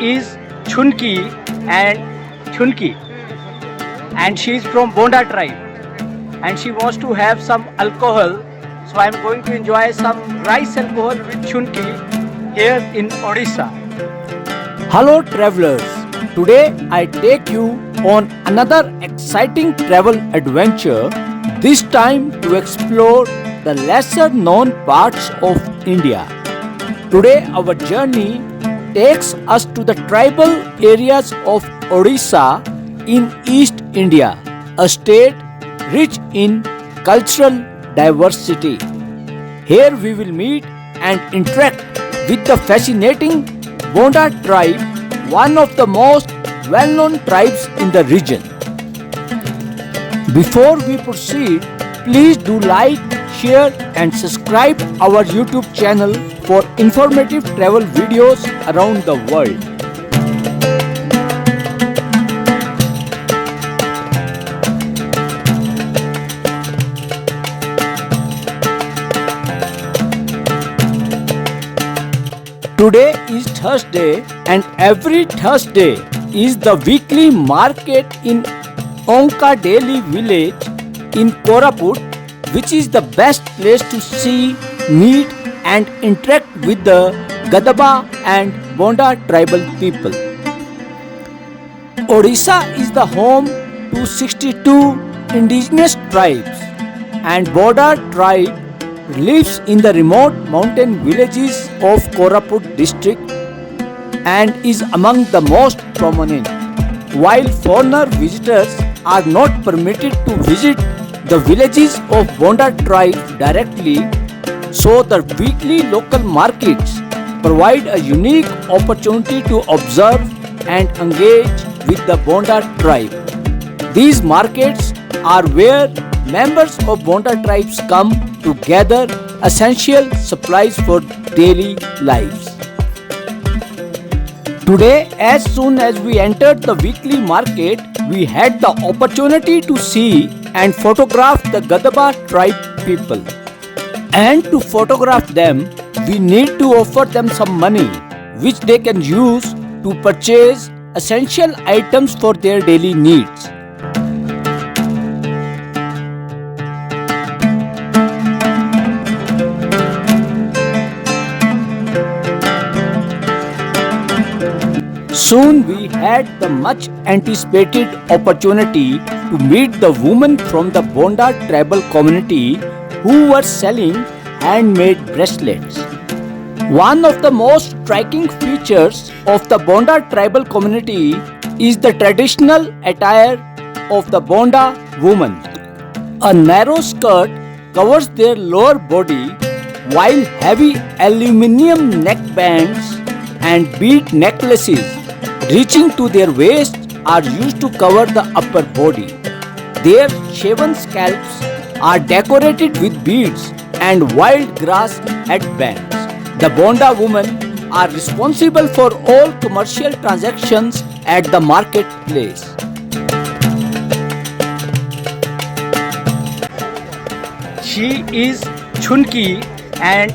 is Chunki and she is from Bonda tribe and she wants to have some alcohol. So I am going to enjoy some rice alcohol with Chunki here in Odisha. Hello travelers, today I take you on another exciting travel adventure, this time to explore the lesser known parts of India. Today our journey takes us to the tribal areas of Odisha in East India, a state rich in cultural diversity. Here we will meet and interact with the fascinating Bonda tribe, one of the most well-known tribes in the region. Before we proceed, please do like, share and subscribe our YouTube channel for informative travel videos around the world. Today is Thursday and every Thursday is the weekly market in Onkadeli village in Koraput, which is the best place to see, meet and interact with the Gadaba and Bonda tribal people. Odisha is the home to 62 indigenous tribes and Bonda tribe lives in the remote mountain villages of Koraput district and is among the most prominent. While foreigner visitors are not permitted to visit the villages of Bonda tribe directly, so the weekly local markets provide a unique opportunity to observe and engage with the Bonda tribe. These markets are where members of Bonda tribes come to gather essential supplies for daily lives. Today, as soon as we entered the weekly market, we had the opportunity to see and photograph the Gadaba tribe people. And to photograph them, we need to offer them some money which they can use to purchase essential items for their daily needs. Soon we had the much anticipated opportunity to meet the women from the Bonda tribal community who were selling handmade bracelets. One of the most striking features of the Bonda tribal community is the traditional attire of the Bonda woman. A narrow skirt covers their lower body while heavy aluminium neckbands and bead necklaces reaching to their waist are used to cover the upper body. Their shaven scalps are decorated with beads and wild grass headbands. The Bonda women are responsible for all commercial transactions at the marketplace. She is Chunki and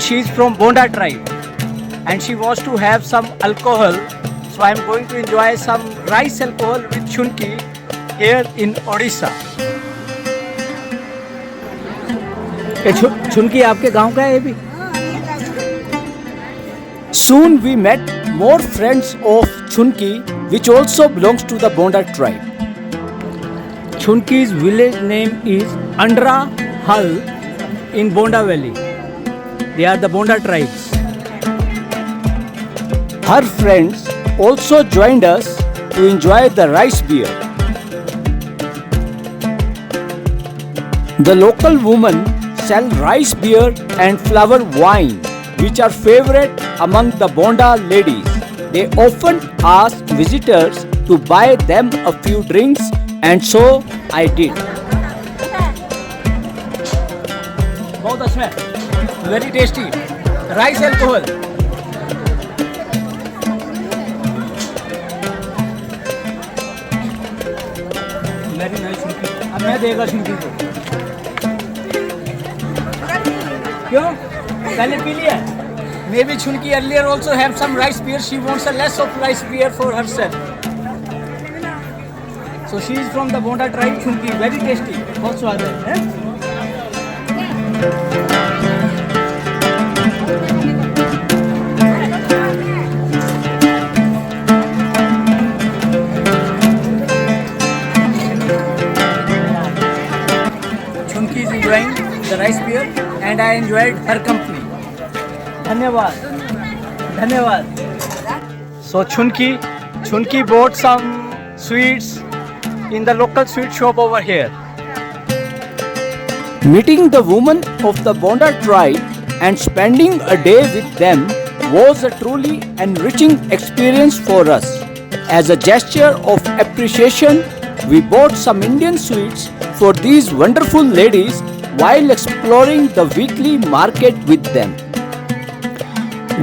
she is from Bonda tribe and she wants to have some alcohol. So I am going to enjoy some rice alcohol with Chunki here in Odisha. Chunki आपके गांव का है ये भी? Soon we met more friends of Chunki which also belongs to the Bonda tribe. Chunki's village name is Andra Hall in Bonda Valley. They are the Bonda tribes. Her friends also joined us to enjoy the rice beer. The local women sell rice beer and flower wine, which are favorite among the Bonda ladies. They often ask visitors to buy them a few drinks, and so I did. बहुत अच्छा है, very tasty. Rice alcohol. Very nice. अब मैं देगा शिंकी को. क्यों? पहले P लिया? Maybe Chunki earlier also have some rice beer. She wants a less of rice beer for herself. So she is from the Bonda tribe. Chunki very tasty. बहुत स्वाद है. Chunki is enjoying the rice beer and I enjoyed her company. धन्यवाद. So Chunki bought some sweets in the local sweet shop over here. Meeting the women of the Bonda tribe and spending a day with them was a truly enriching experience for us. As a gesture of appreciation, we bought some Indian sweets for these wonderful ladies while exploring the weekly market with them.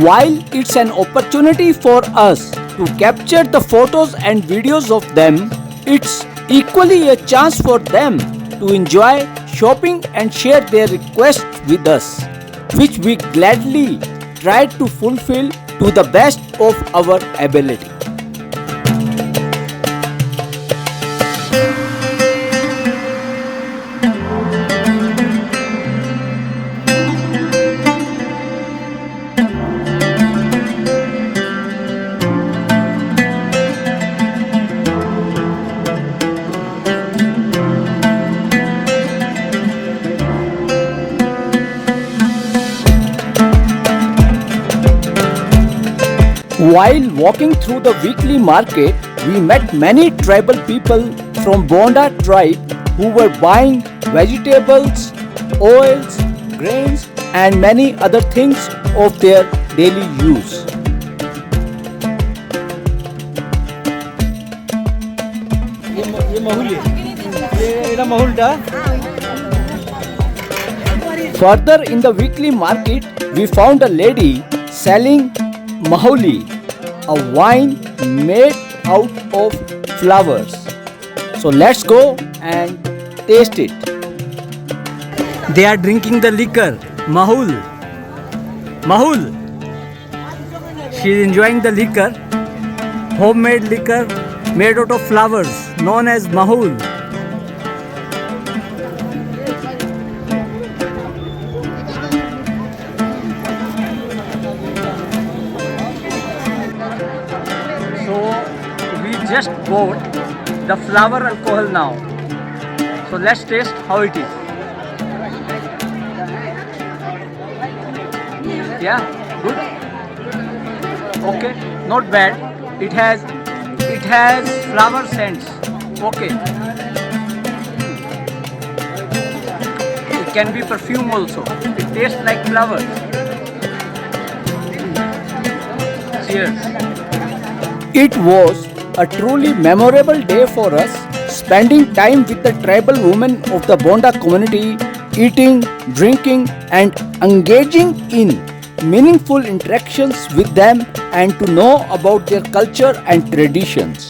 While it's an opportunity for us to capture the photos and videos of them, it's equally a chance for them to enjoy shopping and share their requests with us, which we gladly tried to fulfill to the best of our ability. While walking through the weekly market, we met many tribal people from Bonda tribe who were buying vegetables, oils, grains and many other things of their daily use. Further in the weekly market, we found a lady selling Maholi, a wine made out of flowers. So let's go and taste it. They are drinking the liquor, Mahul. She is enjoying the liquor, homemade liquor made out of flowers, known as Mahul. Just bought the flower alcohol now. So let's taste how it is. Yeah, good. Okay, not bad. It has flower scents. Okay. It can be perfume also. It tastes like flowers. Cheers. It was a truly memorable day for us, spending time with the tribal women of the Bonda community, eating, drinking and engaging in meaningful interactions with them and to know about their culture and traditions.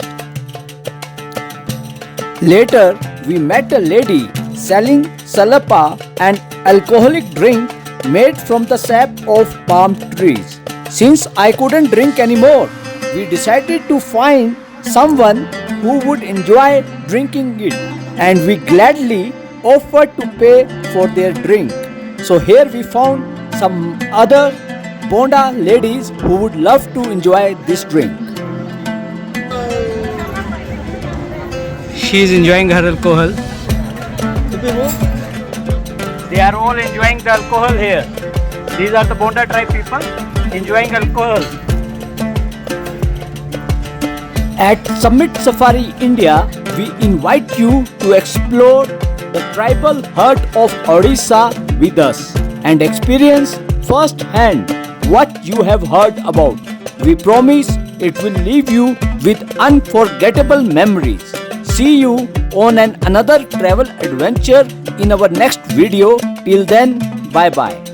Later, we met a lady selling salapa, an alcoholic drink made from the sap of palm trees. Since I couldn't drink anymore, we decided to find someone who would enjoy drinking it, and we gladly offered to pay for their drink. So here we found some other Bonda ladies who would love to enjoy this drink. She is enjoying her alcohol. They are all enjoying the alcohol here. These are the Bonda tribe people enjoying alcohol. At Summit Safari India, we invite you to explore the tribal heart of Odisha with us and experience firsthand what you have heard about. We promise it will leave you with unforgettable memories. See you on another travel adventure in our next video. Till then, bye bye.